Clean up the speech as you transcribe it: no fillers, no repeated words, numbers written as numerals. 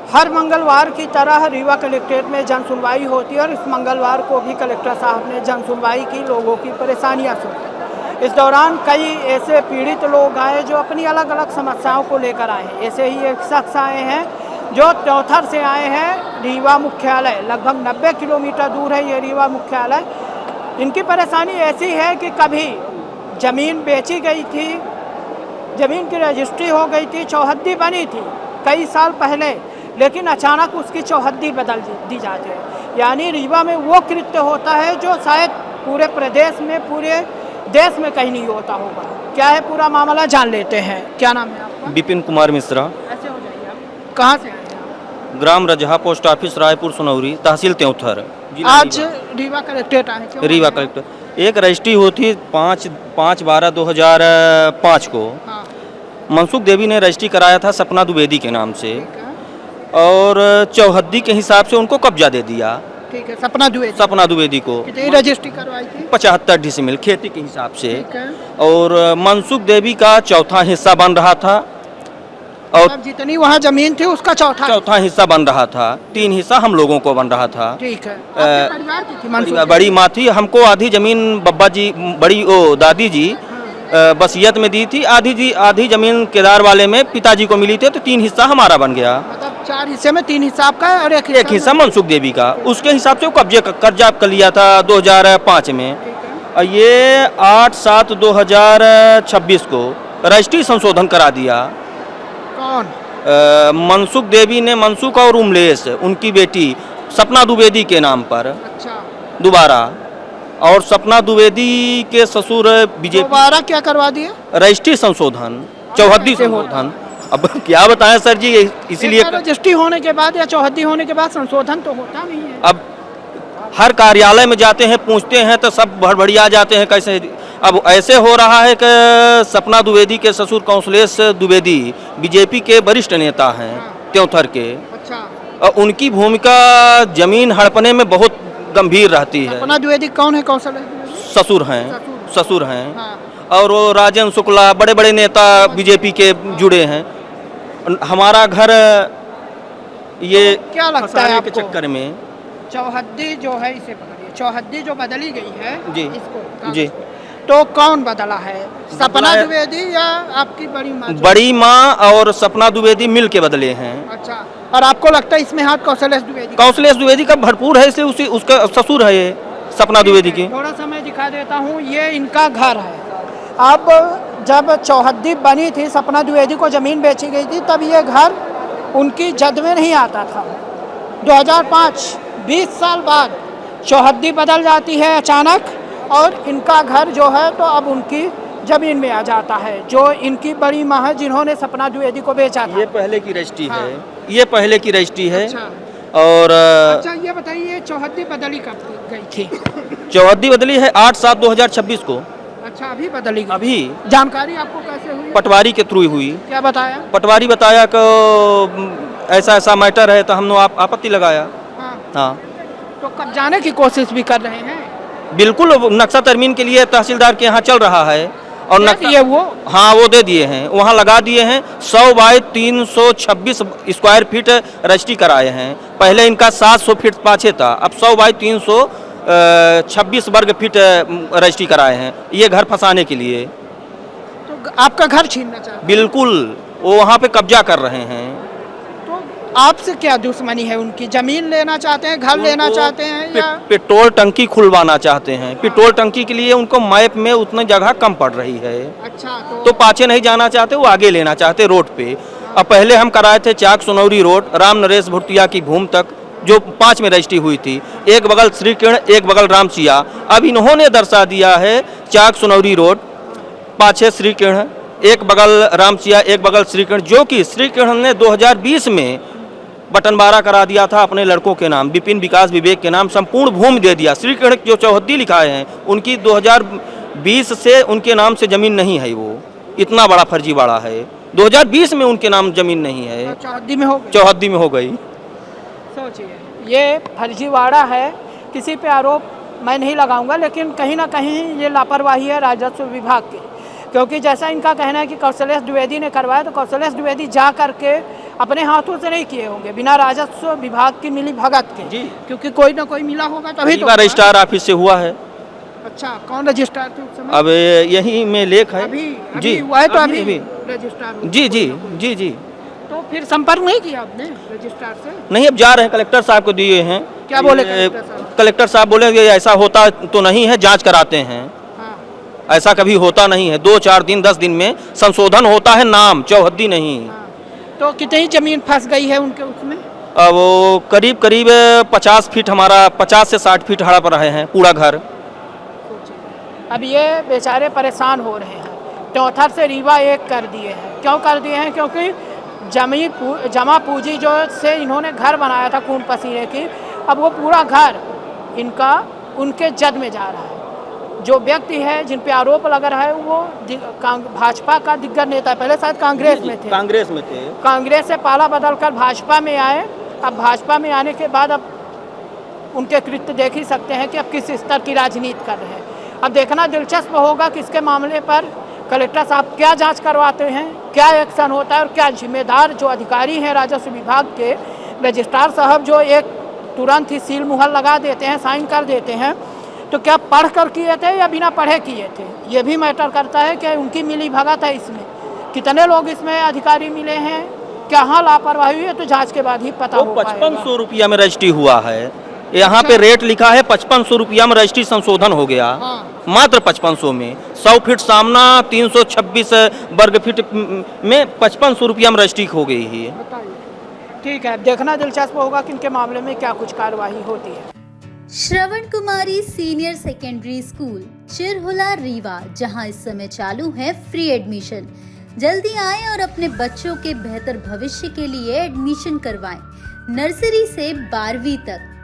हर मंगलवार की तरह रीवा कलेक्ट्रेट में जन सुनवाई होती है और इस मंगलवार को भी कलेक्टर साहब ने जन सुनवाई की, लोगों की परेशानियां सुनी। इस दौरान कई ऐसे पीड़ित लोग आए जो अपनी अलग अलग समस्याओं को लेकर आए हैं। ऐसे ही एक शख्स आए हैं जो चौथर से आए हैं रीवा मुख्यालय, लगभग 90 किलोमीटर दूर है ये रीवा मुख्यालय। इनकी परेशानी ऐसी है कि कभी ज़मीन बेची गई थी, ज़मीन की रजिस्ट्री हो गई थी, चौहद्दी बनी थी कई साल पहले, लेकिन अचानक उसकी चौहद्दी बदल दी जाती है। यानी रीवा में वो कृत्य होता है जो शायद पूरे प्रदेश में, पूरे देश में कहीं नहीं होता होगा। क्या है पूरा मामला, जान लेते हैं। क्या नाम है आपका? विपिन कुमार मिश्रा। ऐसे हो जाइए आप। कहाँ से आए हैं आप? ग्राम रजहा, पोस्ट ऑफिस रायपुर सोनौरी, तहसील त्योथर। आज रीवा कलेक्ट्रेट आए, क्यों रीवा आए हैं? कलेक्टर एक रजिस्ट्री हुई 5/12/2005 को। हाँ, मनसुख देवी ने रजिस्ट्री कराया था सपना द्विवेदी के नाम से, ठीक है, और चौहद्दी के हिसाब से उनको कब्जा दे दिया। ठीक है। सपना द्विवेदी सपना द्विवेदी को कितनी रजिस्ट्री करवाई थी? 75 डिसमिल खेती के हिसाब से, ठीक है। और मनसुख देवी का चौथा हिस्सा बन रहा था, और मतलब जितनी वहाँ जमीन थी उसका चौथा हिस्सा बन रहा था, 3 हिस्सा हम लोगों को बन रहा था। ठीक है। आपके परिवार की थी मनसुख देवी? बड़ी माँ थी, हमको आधी जमीन बब्बा जी, बड़ी दादी जी वसीयत में दी थी, आधी जमीन केदार वाले में पिताजी को मिली थी, तो 3 हिस्सा हमारा बन गया। मतलब 4 हिस्से में 3 हिस्सा आपका है और एक हिस्सा मनसुख देवी का। उसके हिसाब से वो कब्जा कर लिया था 2005 में। ठीक है। और ये 8/7/2026 को रजिस्ट्री संशोधन करा दिया। कौन? मनसुख देवी ने, मनसुख और उमलेश उनकी बेटी सपना द्विवेदी के नाम पर अच्छा, दोबारा, और सपना द्विवेदी के ससुर बीजेपी दोबारा क्या करवा दिए? रजिस्ट्री संशोधन, चौहद्दी कैसे होता संशोधन। अब क्या बताएं सर जी, इसीलिए रजिस्ट्री होने के बाद या चौहद्दी होने के बाद संशोधन तो होता नहीं है। अब हर कार्यालय में जाते हैं, पूछते हैं तो सब भड़बड़िया जाते हैं कैसे। अब ऐसे हो रहा है कि सपना द्विवेदी के ससुर कौशलेश द्विवेदी बीजेपी के वरिष्ठ नेता हैं त्योथर के, अच्छा। और उनकी भूमिका जमीन हड़पने में बहुत गंभीर रहती है। सपना द्विवेदी कौन है? कौशल है? ससुर हैं, ससुर हैं। हाँ। और वो राजेंद्र शुक्ला, बड़े बड़े नेता बीजेपी के जुड़े हैं। हमारा घर ये क्या लगता है के आपको? चक्कर में चौहद्दी जो है, इसे पकड़िए, चौहद्दी जो बदली गई है जी, इसको जी, तो कौन बदला है? सपना बदला है- द्विवेदी या आपकी बड़ी माँ? बड़ी माँ और सपना द्विवेदी मिल के बदले हैं। अच्छा, और आपको लगता है इसमें हाथ कौशलेश द्विवेदी? कौशलेश द्विवेदी का भरपूर है, इसलिए उसका ससुर है ये सपना द्विवेदी की। थोड़ा सा मैं दिखा देता हूँ, ये इनका घर है। अब जब चौहद्दी बनी थी, सपना द्विवेदी को ज़मीन बेची गई थी, तब ये घर उनकी जद में नहीं आता था। 2005, 20 साल बाद चौहद्दी बदल जाती है अचानक, और इनका घर जो है तो अब उनकी ज़मीन में आ जाता है, जो इनकी बड़ी माँ है जिन्होंने सपना द्विवेदी को बेचा था। ये पहले की रजिस्ट्री हाँ। है, ये पहले की रजिस्ट्री है। अच्छा, और अच्छा, ये बताइए चौहद्दी बदली कब गई थी? चौहद्दी बदली है 8/7/2026 को। अच्छा, अभी बदली गई? अभी जानकारी आपको कैसे हुई? पटवारी के थ्रू हुई। क्या बताया? पटवारी बताया कि ऐसा ऐसा मैटर है, तो हमने आपत्ति लगाया। हाँ। हाँ, तो कब जाने की कोशिश भी कर रहे हैं? बिल्कुल। नक्शा तरमीम के लिए तहसीलदार के यहाँ चल रहा है, और ये वो हाँ, वो दे दिए हैं, वहाँ लगा दिए हैं। 100 बाई 326 स्क्वायर फीट रजिस्ट्री कराए हैं। पहले इनका 700 फीट पाछे था, अब 100 बाई 326 वर्ग फीट रजिस्ट्री कराए हैं, ये घर फंसाने के लिए। तो आपका घर छीनना चाहते हैं? बिल्कुल, वो वहाँ पे कब्जा कर रहे हैं। तो आपसे क्या दुश्मनी है उनकी? जमीन लेना चाहते हैं, घर लेना चाहते हैं, या पेट्रोल टंकी खुलवाना चाहते हैं। पेट्रोल टंकी के लिए उनको मैप में उतनी जगह कम पड़ रही है, अच्छा, तो पाछे नहीं जाना चाहते, वो आगे लेना चाहते रोड पे। अब पहले हम कराए थे चाक सोनौरी रोड, राम नरेश भुटिया की भूमि तक, जो 5 में रजिस्ट्री हुई थी। एक बगल श्री किरण, एक बगल रामसिया। अब इन्होंने दर्शा दिया है चाक सोनौरी रोड, पाछे श्री किरण, एक बगल रामसिया, एक बगल श्री किरण, जो कि श्री किरण ने 2020 में बटनबारा करा दिया था अपने लड़कों के नाम, विपिन विकास विवेक के नाम, संपूर्ण भूमि दे दिया। श्री किरण जो चौहद्दी लिखाए हैं, उनकी 2020 से उनके नाम से जमीन नहीं है। वो इतना बड़ा फर्जीवाड़ा है, 2020 में उनके नाम जमीन नहीं है, तो चौहद्दी में हो? चौहद्दी में हो गई। सोचिए, ये फर्जीवाड़ा है। किसी पे आरोप मैं नहीं लगाऊंगा, लेकिन कहीं ना कहीं ये लापरवाही है राजस्व विभाग की, क्योंकि जैसा इनका कहना है कि कौशलेश द्विवेदी ने करवाया, तो कौशलेश द्विवेदी जा करके अपने हाथों से नहीं किए होंगे, बिना राजस्व विभाग की मिली भगत के। जी। क्योंकि कोई ना कोई मिला होगा तभी तो रीवा हुआ। रजिस्ट्रार ऑफिस से हुआ है। अच्छा, कौन रजिस्ट्रार थे उस समय? अब यही में लेख है। अभी जी हुआ है तो अभी अभी रजिस्ट्रार हुआ। जी जी जी जी। तो फिर संपर्क नहीं किया आपने रजिस्ट्रार से? नहीं, अब जा रहे हैं, कलेक्टर साहब को दिए हैं। क्या बोले ये कलेक्टर साहब? कलेक्टर साहब बोले ये ऐसा होता तो नहीं है, जांच कराते हैं। हाँ। ऐसा कभी होता नहीं है, 2-4 दिन 10 दिन में संशोधन होता है, नाम चौहद्दी नहीं। हाँ। तो कितनी जमीन फंस गई है उनके उसमें? अब वो करीब करीब 50 फीट, हमारा 50 से 60 फीट हड़प रहे हैं पूरा घर। अब ये बेचारे परेशान हो रहे हैं। चौथर से रीवा एक कर दिए हैं। क्यों कर दिए हैं? क्योंकि जमा पूंजी जो से इन्होंने घर बनाया था खून पसीने की, अब वो पूरा घर इनका उनके जद में जा रहा है। जो व्यक्ति है जिन पे आरोप लग रहा है वो भाजपा का दिग्गज नेता है, पहले शायद कांग्रेस में थे। कांग्रेस में थे। कांग्रेस से पाला बदलकर भाजपा में आए। अब भाजपा में आने के बाद अब उनके कृत्य देख ही सकते हैं कि अब किस स्तर की राजनीति कर रहे हैं। अब देखना दिलचस्प होगा कि इसके मामले पर कलेक्टर साहब क्या जांच करवाते हैं, क्या एक्शन होता है और क्या जिम्मेदार जो अधिकारी हैं राजस्व विभाग के रजिस्ट्रार साहब जो एक तुरंत ही सील मुहर लगा देते हैं, साइन कर देते हैं, तो क्या पढ़ कर किए थे या बिना पढ़े किए थे, ये भी मैटर करता है कि उनकी मिली भगत है इसमें। कितने लोग इसमें अधिकारी मिले हैं, क्या हाँ लापरवाही हुई है, तो जांच के बाद ही पता हो पाएगा। 5500 रुपया में रजिस्ट्री हुआ है। यहाँ पे रेट लिखा है 5500 रुपया में रजिस्ट्री संशोधन हो गया। हाँ। मात्र 5500 में 100 फीट सामना 326 वर्ग फीट में 5500 रुपया में रजिस्ट्री हो गई है। बताइए। ठीक है, देखना दिलचस्प होगा कि इनके मामले में क्या कुछ कार्रवाई होती है। श्रवण कुमारी senior secondary school Chirhula Rewa, जहां इस समय चालू है फ्री एडमिशन। जल्दी आएं और अपने बच्चों के बेहतर भविष्य के लिए एडमिशन करवाएं। नर्सरी से 12वीं तक